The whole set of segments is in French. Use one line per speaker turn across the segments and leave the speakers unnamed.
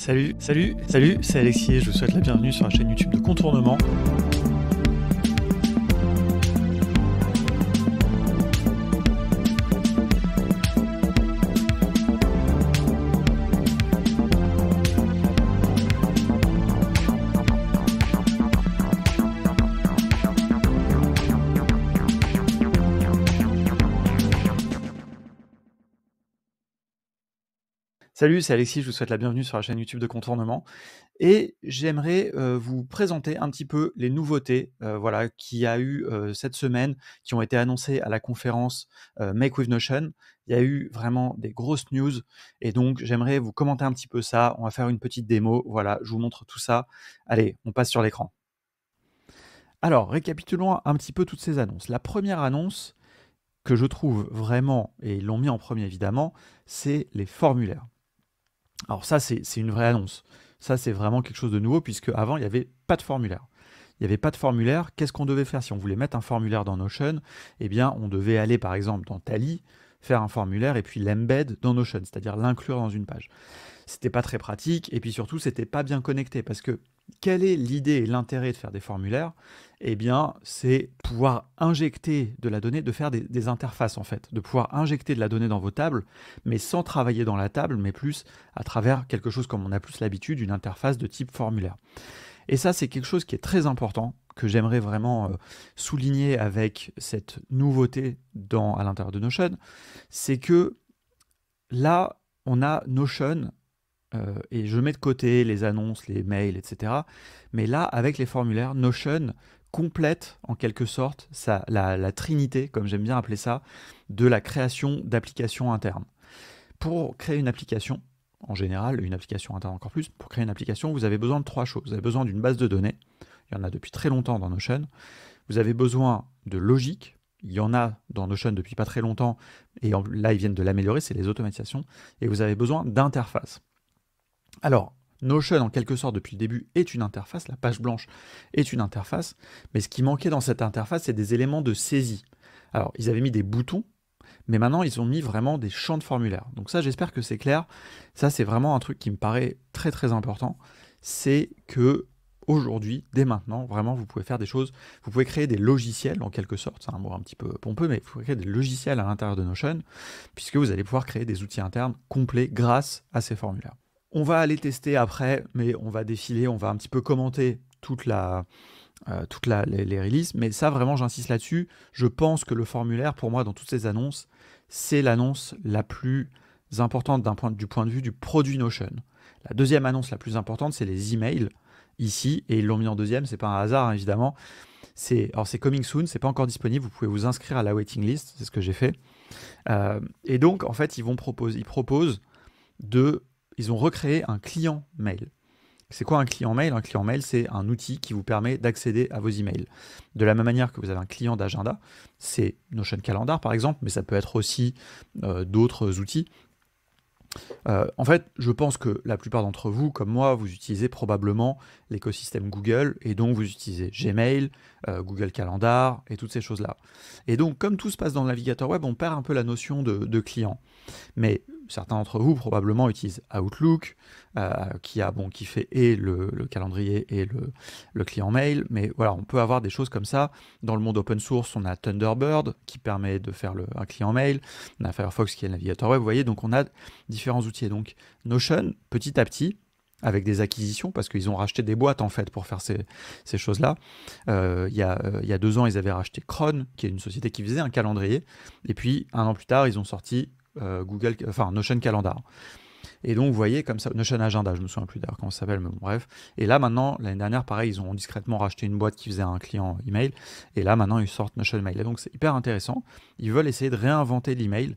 Salut, c'est Alexis et je vous souhaite la bienvenue sur la chaîne YouTube de Contournement. Salut, c'est Alexis, je vous souhaite la bienvenue sur la chaîne YouTube de Contournement et j'aimerais vous présenter un petit peu les nouveautés qu'il y a eu cette semaine, qui ont été annoncées à la conférence Make with Notion. Il y a eu vraiment des grosses news et donc j'aimerais vous commenter un petit peu ça. On va faire une petite démo, voilà, je vous montre tout ça. Allez, on passe sur l'écran. Alors, récapitulons un petit peu toutes ces annonces. La première annonce que je trouve vraiment, et ils l'ont mis en premier évidemment, c'est les formulaires. Alors ça, c'est une vraie annonce. Ça, c'est vraiment quelque chose de nouveau, puisque avant, il n'y avait pas de formulaire. Il n'y avait pas de formulaire. Qu'est-ce qu'on devait faire si on voulait mettre un formulaire dans Notion? Eh bien, on devait aller, par exemple, dans Tally, faire un formulaire, et puis l'embed dans Notion, c'est-à-dire l'inclure dans une page. C'était pas très pratique, et puis surtout, c'était pas bien connecté, parce que quelle est l'idée et l'intérêt de faire des formulaires? Eh bien, c'est pouvoir injecter de la donnée, de faire des interfaces en fait, de pouvoir injecter de la donnée dans vos tables, mais sans travailler dans la table, mais plus à travers quelque chose comme on a plus l'habitude, une interface de type formulaire. Et ça, c'est quelque chose qui est très important, que j'aimerais vraiment souligner avec cette nouveauté à l'intérieur de Notion, c'est que là, on a Notion. Et je mets de côté les annonces, les mails, etc. Mais là, avec les formulaires, Notion complète en quelque sorte la trinité, comme j'aime bien appeler ça, de la création d'applications internes. Pour créer une application, en général, une application interne encore plus, pour créer une application, vous avez besoin de trois choses. Vous avez besoin d'une base de données, il y en a depuis très longtemps dans Notion. Vous avez besoin de logique, il y en a dans Notion depuis pas très longtemps, et là, ils viennent de l'améliorer, c'est les automatisations. Et vous avez besoin d'interfaces. Alors, Notion, en quelque sorte, depuis le début, est une interface, la page blanche est une interface, mais ce qui manquait dans cette interface, c'est des éléments de saisie. Alors, ils avaient mis des boutons, mais maintenant, ils ont mis vraiment des champs de formulaire. Donc ça, j'espère que c'est clair. Ça, c'est vraiment un truc qui me paraît très, très important. C'est que aujourd'hui, dès maintenant, vraiment, vous pouvez faire des choses. Vous pouvez créer des logiciels, en quelque sorte. C'est un mot un petit peu pompeux, mais vous pouvez créer des logiciels à l'intérieur de Notion, puisque vous allez pouvoir créer des outils internes complets grâce à ces formulaires. On va aller tester après, mais on va défiler, on va un petit peu commenter les releases, mais ça vraiment j'insiste là-dessus. Je pense que le formulaire, pour moi, dans toutes ces annonces, c'est l'annonce la plus importante du point de vue du produit Notion. La deuxième annonce la plus importante, c'est les emails, ici, et ils l'ont mis en deuxième, c'est pas un hasard, hein, évidemment. Alors c'est coming soon, c'est pas encore disponible, vous pouvez vous inscrire à la waiting list, c'est ce que j'ai fait. Et donc, en fait, ils ont recréé un client mail. C'est quoi un client mail? Un client mail, c'est un outil qui vous permet d'accéder à vos emails. De la même manière que vous avez un client d'agenda, c'est Notion Calendar par exemple, mais ça peut être aussi d'autres outils. En fait, je pense que la plupart d'entre vous, comme moi, vous utilisez probablement l'écosystème Google, et donc vous utilisez Gmail, Google Calendar, et toutes ces choses-là. Et donc, comme tout se passe dans le navigateur web, on perd un peu la notion de client. Mais certains d'entre vous, probablement, utilisent Outlook, qui fait et le calendrier et le client mail. Mais voilà, on peut avoir des choses comme ça. Dans le monde open source, on a Thunderbird, qui permet de faire un client mail. On a Firefox, qui est le navigateur web. Vous voyez, donc on a différents outils. Et donc, Notion, petit à petit, avec des acquisitions, parce qu'ils ont racheté des boîtes en fait pour faire ces choses-là. Il y a 2 ans, ils avaient racheté Cron, qui est une société qui faisait un calendrier, et puis 1 an plus tard, ils ont sorti Notion Calendar. Et donc, vous voyez, comme ça, Notion Agenda, je me souviens plus d'ailleurs comment ça s'appelle, mais bon, bref. Et là, maintenant, l'année dernière, pareil, ils ont discrètement racheté une boîte qui faisait un client email, et là, maintenant, ils sortent Notion Mail. Et donc, c'est hyper intéressant. Ils veulent essayer de réinventer l'email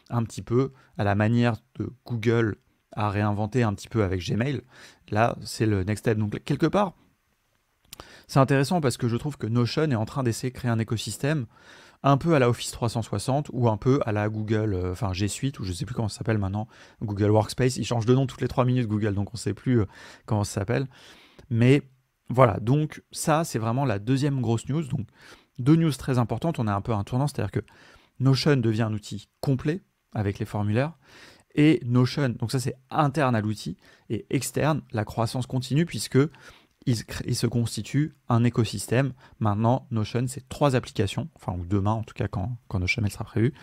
un petit peu à la manière de Google à réinventer un petit peu avec Gmail. Là, c'est le next step. Donc, quelque part, c'est intéressant parce que je trouve que Notion est en train d'essayer de créer un écosystème un peu à la Office 360 ou un peu à la Google, G Suite, ou je ne sais plus comment ça s'appelle maintenant, Google Workspace. Ils changent de nom toutes les 3 minutes, Google, donc on ne sait plus comment ça s'appelle. Mais voilà, donc ça, c'est vraiment la deuxième grosse news. Donc, 2 news très importantes. On a un peu un tournant, c'est-à-dire que Notion devient un outil complet avec les formulaires. et Notion. Donc ça, c'est interne à l'outil. Et externe, la croissance continue puisque il se constitue un écosystème. Maintenant, Notion, c'est 3 applications, enfin, ou demain en tout cas, quand Notion elle sera prévue.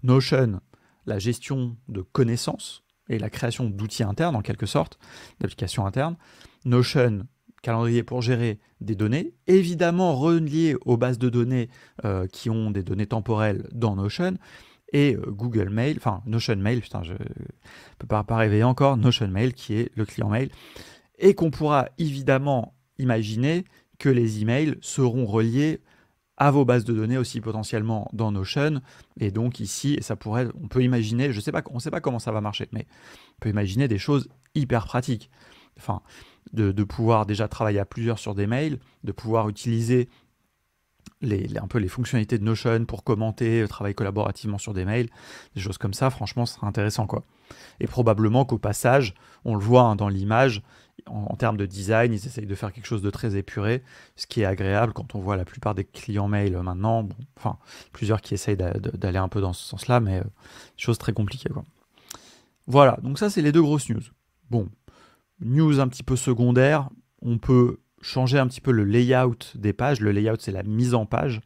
Notion, la gestion de connaissances et la création d'outils internes, en quelque sorte, d'applications internes. Notion, calendrier pour gérer des données, évidemment relié aux bases de données qui ont des données temporelles dans Notion, et Google Mail, enfin Notion Mail, putain, je peux pas réveiller encore, Notion Mail qui est le client mail, et qu'on pourra évidemment imaginer que les emails seront reliés à vos bases de données aussi potentiellement dans Notion, et donc ici, ça pourrait, on peut imaginer, on ne sait pas comment ça va marcher, mais on peut imaginer des choses hyper pratiques. Enfin, de pouvoir déjà travailler à plusieurs sur des mails, de pouvoir utiliser un peu les fonctionnalités de Notion pour commenter, travailler collaborativement sur des mails, des choses comme ça, franchement, ce serait intéressant, quoi. Et probablement qu'au passage, on le voit dans l'image, en termes de design, ils essayent de faire quelque chose de très épuré, ce qui est agréable quand on voit la plupart des clients mail maintenant, bon, enfin, plusieurs qui essayent d'aller un peu dans ce sens-là, mais chose très compliquée, quoi. Voilà, donc ça, c'est les 2 grosses news. Bon, news un petit peu secondaire, on peut changer un petit peu le layout des pages. Le layout, c'est la mise en page.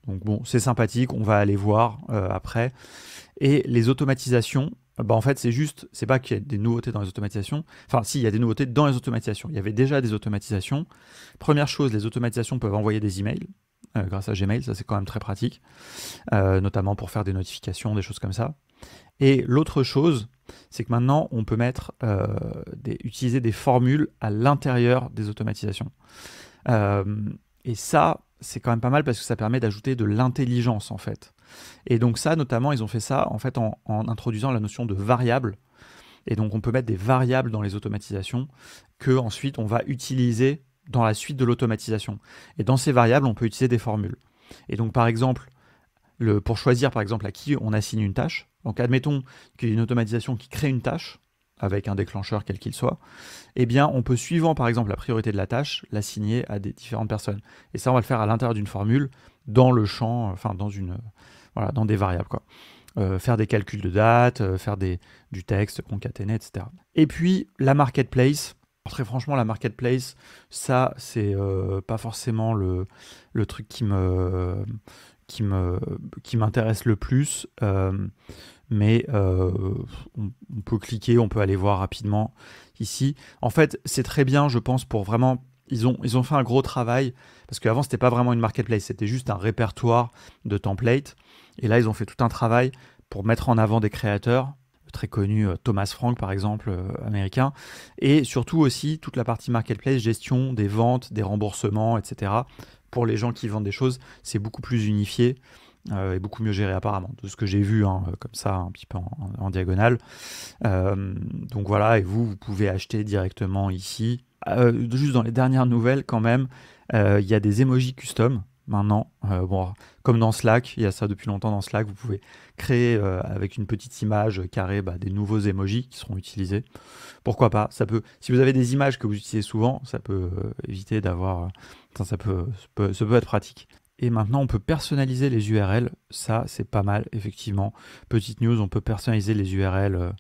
Donc bon, c'est sympathique, on va aller voir après. Et les automatisations, en fait, c'est pas qu'il y a des nouveautés dans les automatisations. Enfin, si, il y a des nouveautés dans les automatisations. Il y avait déjà des automatisations. Première chose, les automatisations peuvent envoyer des emails grâce à Gmail, ça c'est quand même très pratique, notamment pour faire des notifications, des choses comme ça. Et l'autre chose, c'est que maintenant, on peut utiliser des formules à l'intérieur des automatisations. Et ça, c'est quand même pas mal parce que ça permet d'ajouter de l'intelligence, en fait. Et donc ça, notamment, ils ont fait ça en fait en introduisant la notion de variable. Et donc, on peut mettre des variables dans les automatisations que ensuite on va utiliser dans la suite de l'automatisation. Et dans ces variables, on peut utiliser des formules. Et donc, par exemple, pour choisir par exemple à qui on assigne une tâche. Donc admettons qu'il y ait une automatisation qui crée une tâche avec un déclencheur quel qu'il soit, eh bien on peut, suivant par exemple la priorité de la tâche, l'assigner à des différentes personnes. Et ça, on va le faire à l'intérieur d'une formule, dans le champ, enfin dans des variables, quoi. Faire des calculs de date, faire du texte concaténé, etc. Et puis la marketplace. Très franchement, la marketplace, ça c'est pas forcément le truc qui m'intéresse le plus, mais on peut cliquer, on peut aller voir rapidement ici. En fait, c'est très bien, je pense, pour vraiment... Ils ont fait un gros travail, parce qu'avant, c'était pas vraiment une marketplace, c'était juste un répertoire de templates. Et là, ils ont fait tout un travail pour mettre en avant des créateurs très connus, Thomas Frank par exemple, américain, et surtout aussi toute la partie marketplace, gestion des ventes, des remboursements, etc. Pour les gens qui vendent des choses, c'est beaucoup plus unifié et beaucoup mieux géré apparemment, de ce que j'ai vu, comme ça, un petit peu en diagonale. Donc voilà, et vous pouvez acheter directement ici. Juste dans les dernières nouvelles quand même, il y a des emojis custom maintenant. Bon, comme dans Slack, il y a ça depuis longtemps dans Slack, vous pouvez créer avec une petite image carrée des nouveaux emojis qui seront utilisés. Pourquoi pas, ça peut, si vous avez des images que vous utilisez souvent, ça peut éviter d'avoir... ça peut être pratique. Et maintenant, on peut personnaliser les URL. Ça, c'est pas mal, effectivement. Petite news, on peut personnaliser les URL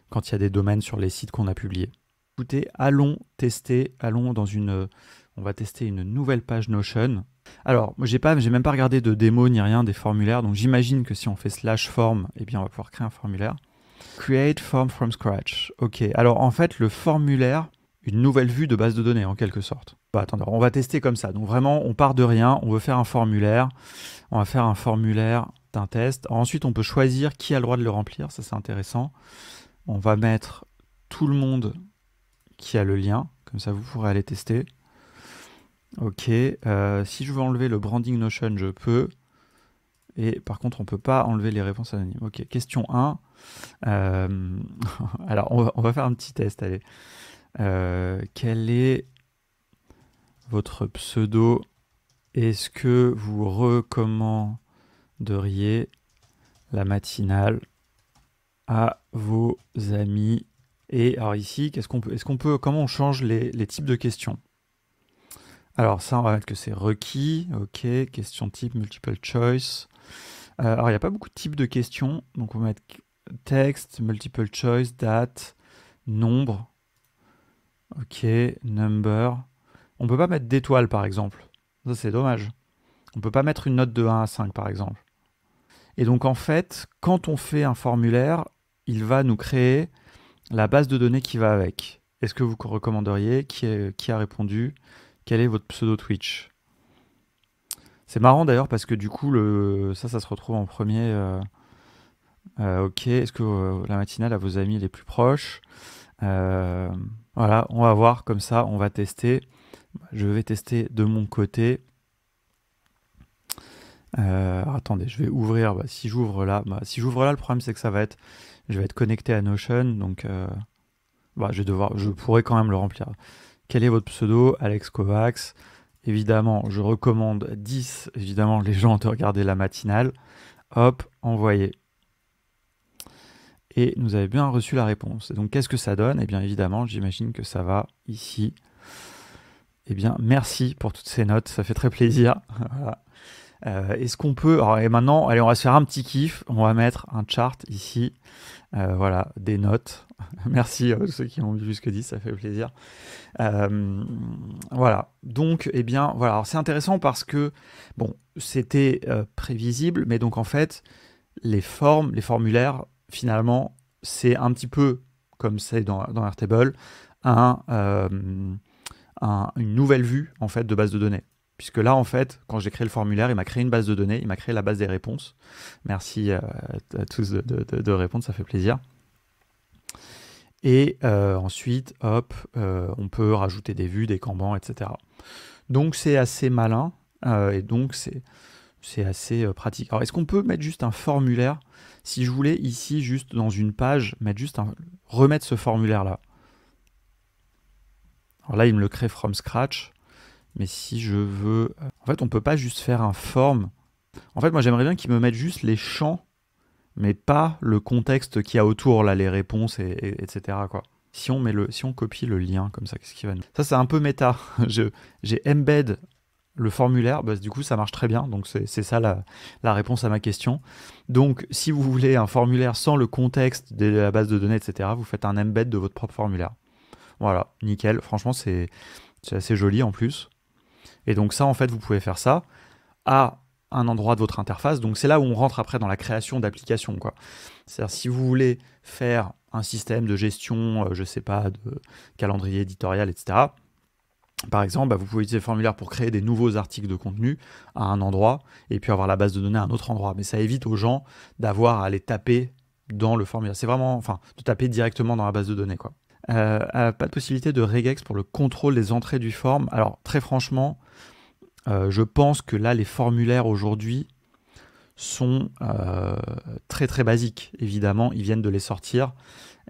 quand il y a des domaines sur les sites qu'on a publiés. Écoutez, allons tester, on va tester une nouvelle page Notion. Alors, moi, j'ai même pas regardé de démo ni rien des formulaires, donc j'imagine que si on fait /form, eh bien, on va pouvoir créer un formulaire. Create form from scratch. Ok, alors en fait, le formulaire, une nouvelle vue de base de données en quelque sorte. Attendez, on va tester comme ça. Donc vraiment, on part de rien, on veut faire un formulaire. On va faire un formulaire d'un test. Ensuite, on peut choisir qui a le droit de le remplir, ça c'est intéressant. On va mettre tout le monde qui a le lien, comme ça vous pourrez aller tester. Ok, si je veux enlever le branding Notion, je peux. Et par contre, on ne peut pas enlever les réponses anonymes. Ok, question 1. Alors, on va faire un petit test, allez. Quel est votre pseudo? Est-ce que vous recommanderiez la matinale à vos amis? Et alors ici, comment on change les types de questions? Alors ça, on va mettre que c'est requis. Ok, question type multiple choice. Alors il n'y a pas beaucoup de types de questions, donc on va mettre Text, multiple choice, date, nombre. Ok, number. On peut pas mettre d'étoiles, par exemple. Ça, c'est dommage. On peut pas mettre une note de 1 à 5, par exemple. Et donc, en fait, quand on fait un formulaire, il va nous créer la base de données qui va avec. Est-ce que vous recommanderiez? Qui a répondu? Quel est votre pseudo Twitch? C'est marrant d'ailleurs parce que du coup, ça se retrouve en premier. Ok, est-ce que la matinale à vos amis les plus proches? Voilà, on va voir comme ça, on va tester. Je vais tester de mon côté. Attendez, je vais ouvrir. Si j'ouvre là, le problème c'est que je vais être connecté à Notion, donc je pourrais quand même le remplir. Quel est votre pseudo? Alex Kovacs. Évidemment, je recommande 10, évidemment, les gens de regarder la matinale. Hop, envoyer. Et nous avez bien reçu la réponse. Et donc, qu'est-ce que ça donne? Eh bien, évidemment, j'imagine que ça va ici. Eh bien, merci pour toutes ces notes, ça fait très plaisir. Voilà. Est-ce qu'on peut... Alors, et maintenant, allez, on va se faire un petit kiff. On va mettre un chart ici. Voilà, des notes. Merci à ceux qui ont vu jusque 10, ça fait plaisir. Voilà, donc, eh bien, voilà. Alors, c'est intéressant parce que, bon, c'était prévisible, mais donc, en fait, les formulaires, finalement, c'est un petit peu, comme c'est dans Airtable, une nouvelle vue, en fait, de base de données. Puisque là, en fait, quand j'ai créé le formulaire, il m'a créé une base de données, il m'a créé la base des réponses. Merci à tous de répondre, ça fait plaisir. Et ensuite, hop, on peut rajouter des vues, des cambans, etc. Donc c'est assez malin, et donc c'est assez pratique. Alors est-ce qu'on peut mettre juste un formulaire? Si je voulais ici, juste dans une page, remettre ce formulaire-là. Alors là, il me le crée from scratch. Mais si je veux... En fait, on peut pas juste faire un form. En fait, moi, j'aimerais bien qu'ils me mettent juste les champs, mais pas le contexte qu'il y a autour, là, les réponses, etc. quoi. Si on copie le lien comme ça, qu'est-ce qui va nous... Ça, c'est un peu méta. J'ai embed le formulaire, du coup, ça marche très bien. Donc, c'est ça la réponse à ma question. Donc, si vous voulez un formulaire sans le contexte de la base de données, etc., vous faites un embed de votre propre formulaire. Voilà, nickel. Franchement, c'est assez joli en plus. Et donc ça, en fait, vous pouvez faire ça à un endroit de votre interface. Donc c'est là où on rentre après dans la création d'applications, quoi. C'est-à-dire si vous voulez faire un système de gestion, je sais pas, de calendrier éditorial, etc. Par exemple, vous pouvez utiliser le formulaire pour créer des nouveaux articles de contenu à un endroit et puis avoir la base de données à un autre endroit. Mais ça évite aux gens d'avoir à les taper dans le formulaire. C'est vraiment, enfin, de taper directement dans la base de données, quoi. Pas de possibilité de regex pour le contrôle des entrées du form. Alors, très franchement, je pense que là, les formulaires aujourd'hui sont très très basiques. Évidemment, ils viennent de les sortir.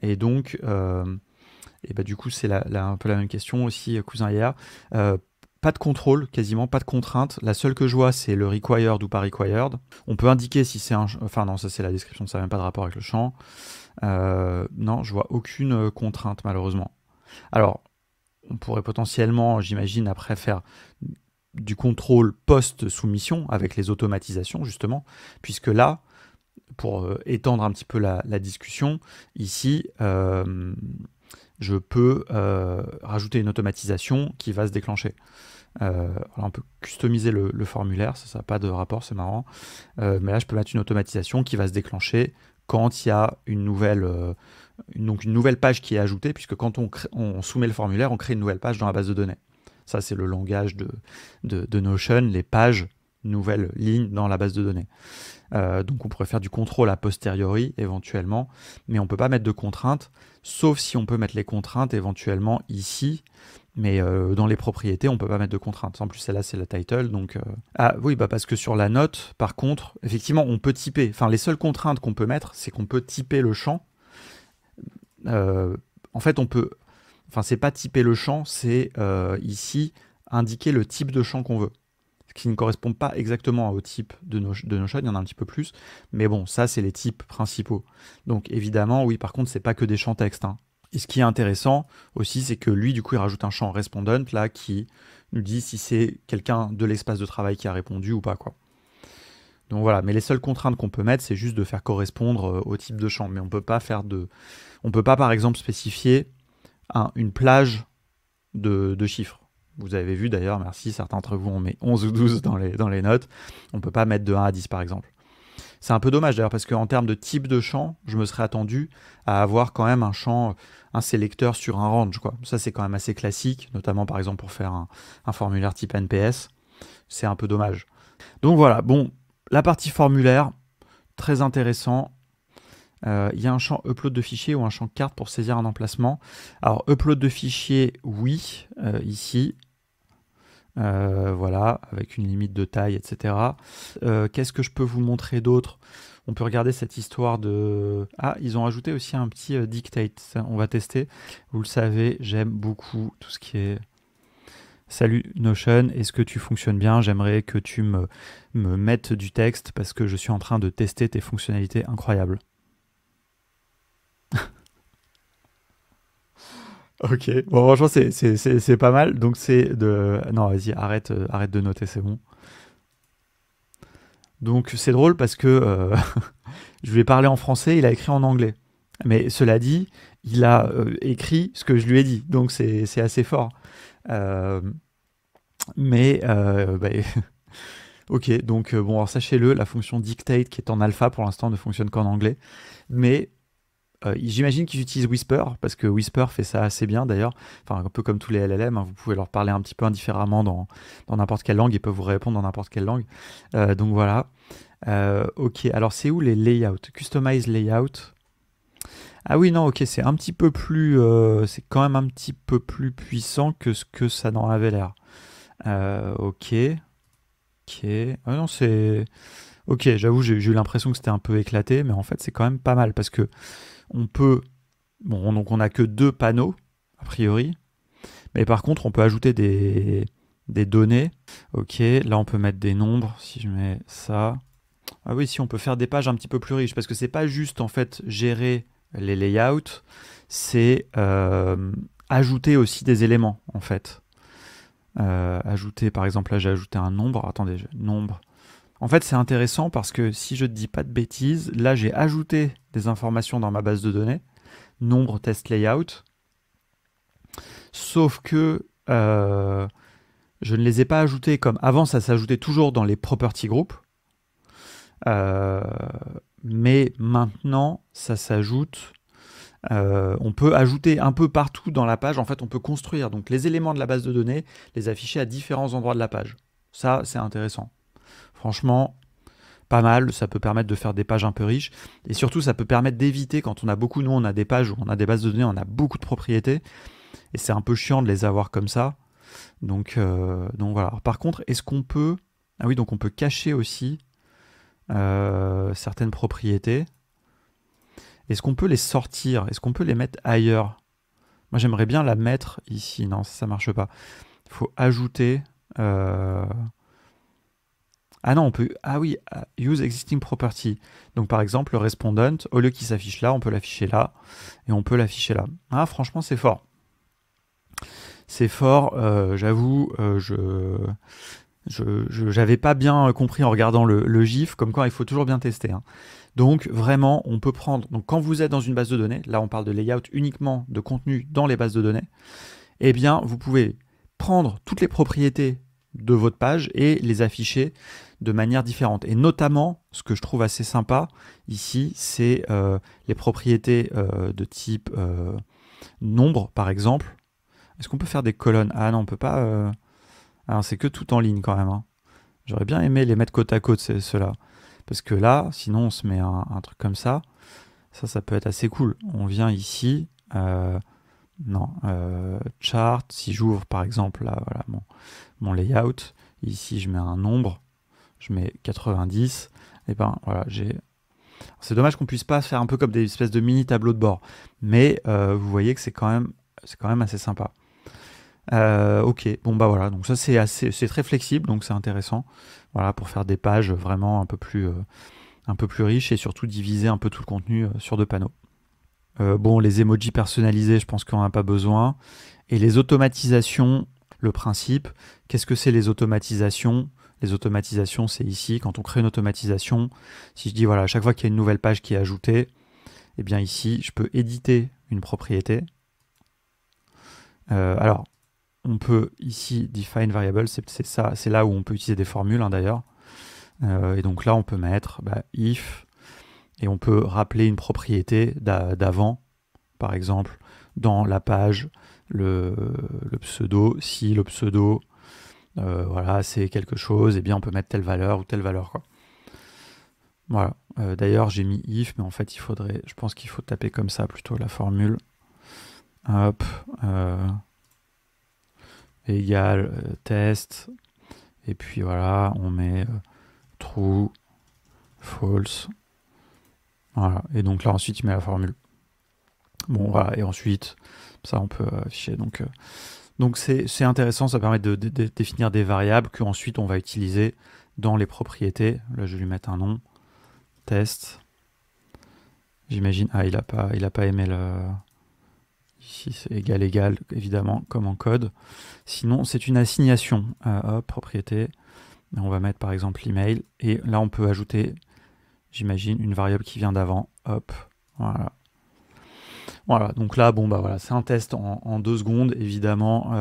Et donc, du coup, c'est un peu la même question aussi, cousin hier. Pas de contrôle, quasiment pas de contrainte. La seule que je vois, c'est le required ou pas required. On peut indiquer si c'est un... Enfin non, ça c'est la description, ça n'a même pas de rapport avec le champ. Non, je vois aucune contrainte, malheureusement. Alors, on pourrait potentiellement, j'imagine, après faire du contrôle post-soumission avec les automatisations, justement, puisque là, pour étendre un petit peu la discussion, ici, je peux rajouter une automatisation qui va se déclencher. Alors on peut customiser le formulaire, ça n'a pas de rapport, c'est marrant. Mais là, je peux mettre une automatisation qui va se déclencher quand il y a une nouvelle page qui est ajoutée, puisque quand on soumet le formulaire, on crée une nouvelle page dans la base de données. Ça, c'est le langage de Notion, les pages, nouvelles lignes dans la base de données. Donc on pourrait faire du contrôle a posteriori éventuellement, mais on ne peut pas mettre de contraintes, sauf si on peut mettre les contraintes éventuellement ici, mais dans les propriétés, on ne peut pas mettre de contraintes. En plus, celle-là, c'est la title. Donc, Ah oui, parce que sur la note, par contre, effectivement, on peut typer. Enfin, les seules contraintes qu'on peut mettre, c'est qu'on peut typer le champ. En fait, on peut... Enfin, c'est pas typer le champ, c'est ici indiquer le type de champ qu'on veut. Ce qui ne correspond pas exactement au type de Notion, il y en a un petit peu plus. Mais bon, ça, c'est les types principaux. Donc, évidemment, oui, par contre, c'est pas que des champs texte. Hein. Et ce qui est intéressant aussi, c'est que lui, du coup, il rajoute un champ respondent là qui nous dit si c'est quelqu'un de l'espace de travail qui a répondu ou pas, quoi. Donc voilà, mais les seules contraintes qu'on peut mettre, c'est juste de faire correspondre au type de champ. Mais on peut pas on peut pas par exemple spécifier une plage de chiffres. Vous avez vu d'ailleurs, merci, certains d'entre vous ont mis 11 ou 12 dans les notes. On peut pas mettre de 1 à 10 par exemple. C'est un peu dommage d'ailleurs parce qu'en termes de type de champ, je me serais attendu à avoir quand même un sélecteur sur un range, quoi. Ça c'est quand même assez classique, notamment par exemple pour faire un formulaire type NPS. C'est un peu dommage. Donc voilà, bon, la partie formulaire, très intéressant. Il y a un champ upload de fichier ou un champ carte pour saisir un emplacement. Alors upload de fichier, oui, ici. Voilà, avec une limite de taille, etc. Qu'est-ce que je peux vous montrer d'autre? On peut regarder cette histoire de... Ah, ils ont ajouté aussi un petit dictate. Ça, on va tester. Vous le savez, j'aime beaucoup tout ce qui est... Salut Notion, est-ce que tu fonctionnes bien? J'aimerais que tu me mettes du texte parce que je suis en train de tester tes fonctionnalités incroyables. Ok, bon franchement c'est pas mal, donc c'est de... Non vas-y, arrête de noter, c'est bon. Donc c'est drôle parce que je lui ai parlé en français, il a écrit en anglais. Mais cela dit, il a écrit ce que je lui ai dit, donc c'est assez fort. Euh, mais bah, ok, donc bon, alors sachez-le, la fonction dictate qui est en alpha pour l'instant ne fonctionne qu'en anglais. Mais j'imagine qu'ils utilisent Whisper, parce que Whisper fait ça assez bien d'ailleurs, enfin un peu comme tous les LLM, hein, vous pouvez leur parler un petit peu indifféremment dans n'importe quelle langue, ils peuvent vous répondre dans n'importe quelle langue. Donc voilà. Ok, alors c'est où les layouts? Customize layout. Ah oui, non, ok, c'est un petit peu plus... c'est quand même un petit peu plus puissant que ce que ça n'en avait l'air. Ok. Ok. Ah non, c'est... Ok, j'avoue, j'ai eu l'impression que c'était un peu éclaté, mais en fait, c'est quand même pas mal, parce que on peut... Bon, donc on n'a que 2 panneaux, a priori. Mais par contre, on peut ajouter des données. Ok, là, on peut mettre des nombres, si je mets ça. Ah oui, si, on peut faire des pages un petit peu plus riches, parce que c'est pas juste, en fait, gérer les layouts, c'est ajouter aussi des éléments, en fait. Ajouter, par exemple, là, j'ai ajouté un nombre. Attendez, nombre. En fait, c'est intéressant parce que si je ne dis pas de bêtises, là, j'ai ajouté des informations dans ma base de données. Nombre test layout. Sauf que je ne les ai pas ajoutés comme avant, ça s'ajoutait toujours dans les property groups. Mais maintenant, ça s'ajoute. On peut ajouter un peu partout dans la page. En fait, on peut construire donc les éléments de la base de données, les afficher à différents endroits de la page. Ça, c'est intéressant. Franchement, pas mal. Ça peut permettre de faire des pages un peu riches. Et surtout, ça peut permettre d'éviter, quand on a beaucoup, nous, on a des pages où on a des bases de données, on a beaucoup de propriétés. Et c'est un peu chiant de les avoir comme ça. Donc voilà. Alors, par contre, est-ce qu'on peut... Ah oui, donc on peut cacher aussi certaines propriétés. Est-ce qu'on peut les sortir? Est-ce qu'on peut les mettre ailleurs? Moi, j'aimerais bien la mettre ici. Non, ça marche pas. Il faut ajouter... Ah non, on peut... Ah oui, use existing property. Donc par exemple, le respondent, au lieu qu'il s'affiche là, on peut l'afficher là. Et on peut l'afficher là. Ah, franchement, c'est fort. C'est fort, j'avoue, j'avais pas bien compris en regardant le GIF, comme quoi il faut toujours bien tester. Hein. Donc vraiment, on peut prendre... Donc quand vous êtes dans une base de données, là on parle de layout uniquement de contenu dans les bases de données, eh bien vous pouvez prendre toutes les propriétés de votre page et les afficher de manière différente. Et notamment, ce que je trouve assez sympa ici, c'est les propriétés de type nombre, par exemple. Est-ce qu'on peut faire des colonnes? Ah non, on peut pas... Alors c'est que tout en ligne quand même. Hein. J'aurais bien aimé les mettre côte à côte, ceux-là. Parce que là, sinon on se met un truc comme ça. Ça peut être assez cool. On vient ici. Non. Chart. Si j'ouvre par exemple là, voilà, mon layout. Ici je mets un nombre. Je mets 90. Et ben voilà, j'ai... C'est dommage qu'on puisse pas faire un peu comme des espèces de mini tableaux de bord. Mais vous voyez que c'est quand même assez sympa. Ok, bon bah voilà, donc ça c'est très flexible, donc c'est intéressant, voilà, pour faire des pages vraiment un peu plus riches et surtout diviser un peu tout le contenu sur 2 panneaux. Bon, les emojis personnalisés, je pense qu'on n'en a pas besoin. Et les automatisations, le principe, qu'est-ce que c'est les automatisations? Les automatisations, c'est ici. Quand on crée une automatisation, si je dis voilà, à chaque fois qu'il y a une nouvelle page qui est ajoutée, eh bien ici, je peux éditer une propriété. Alors, on peut ici define variable, c'est là où on peut utiliser des formules d'ailleurs. Et donc là, on peut mettre if, et on peut rappeler une propriété d'avant, par exemple, dans la page, le pseudo, si le pseudo, voilà, c'est quelque chose, et bien on peut mettre telle valeur ou telle valeur, quoi. Voilà. D'ailleurs, j'ai mis if, mais en fait, je pense qu'il faut taper comme ça plutôt la formule. Hop. Égal test. Et puis voilà, on met true, false. Voilà. Et donc là, ensuite, il met la formule. Bon, voilà. Et ensuite, ça, on peut afficher. Donc c'est intéressant, ça permet de définir des variables qu'ensuite on va utiliser dans les propriétés. Là, je vais lui mettre un nom. Test. J'imagine. Ah, il a pas aimé le. Ici, c'est égal, évidemment, comme en code. Sinon, c'est une assignation. Hop, propriété. On va mettre par exemple l'email. Et là, on peut ajouter, j'imagine, une variable qui vient d'avant. Hop, voilà. Voilà, donc là, bon, bah voilà, c'est un test en 2 secondes, évidemment,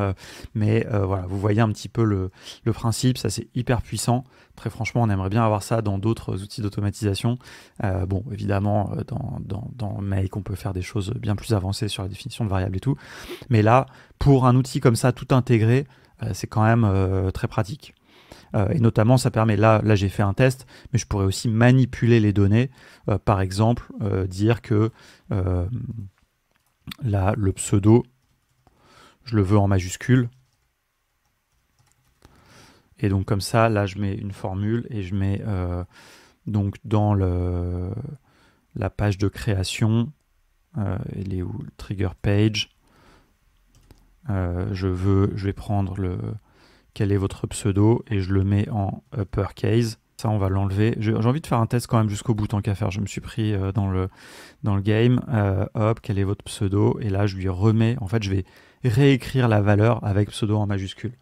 mais voilà, vous voyez un petit peu le principe, ça c'est hyper puissant. Très franchement, on aimerait bien avoir ça dans d'autres outils d'automatisation. Bon, évidemment, dans Make, on peut faire des choses bien plus avancées sur la définition de variables et tout, mais là, pour un outil comme ça, tout intégré, c'est quand même très pratique. Et notamment, ça permet, là j'ai fait un test, mais je pourrais aussi manipuler les données, par exemple, dire que là, le pseudo, je le veux en majuscule. Et donc comme ça, là, je mets une formule et je mets donc dans la page de création, elle est où, le trigger page, je vais prendre quel est votre pseudo et je le mets en uppercase. Ça, on va l'enlever. J'ai envie de faire un test quand même jusqu'au bout, tant qu'à faire. Je me suis pris dans le game. Hop, quel est votre pseudo? Et là, je lui remets. En fait, je vais réécrire la valeur avec pseudo en majuscule.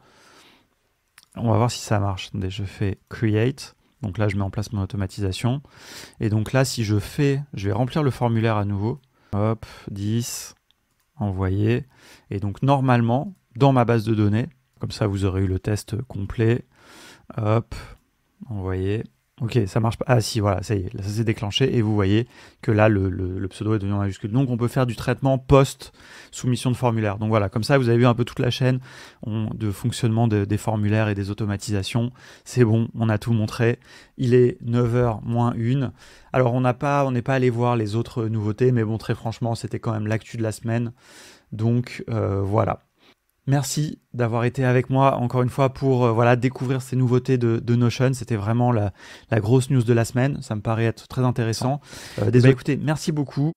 On va voir si ça marche. Attendez, je fais create. Donc là, je mets en place mon automatisation. Et donc là, si je vais remplir le formulaire à nouveau. Hop, 10, envoyer. Et donc, normalement, dans ma base de données, comme ça, vous aurez eu le test complet. Hop, envoyer. Ok, ça marche pas. Ah si, voilà, ça y est, là, ça s'est déclenché et vous voyez que là, le pseudo est devenu en majuscule. Donc, on peut faire du traitement post-soumission de formulaire. Donc voilà, comme ça, vous avez vu un peu toute la chaîne de fonctionnement des formulaires et des automatisations. C'est bon, on a tout montré. Il est 9h moins 1. Alors, on n'est pas allé voir les autres nouveautés, mais bon, très franchement, c'était quand même l'actu de la semaine. Donc, voilà. Merci d'avoir été avec moi encore une fois pour voilà, découvrir ces nouveautés de Notion. C'était vraiment la grosse news de la semaine. Ça me paraît être très intéressant. Désolé, écoutez, merci beaucoup.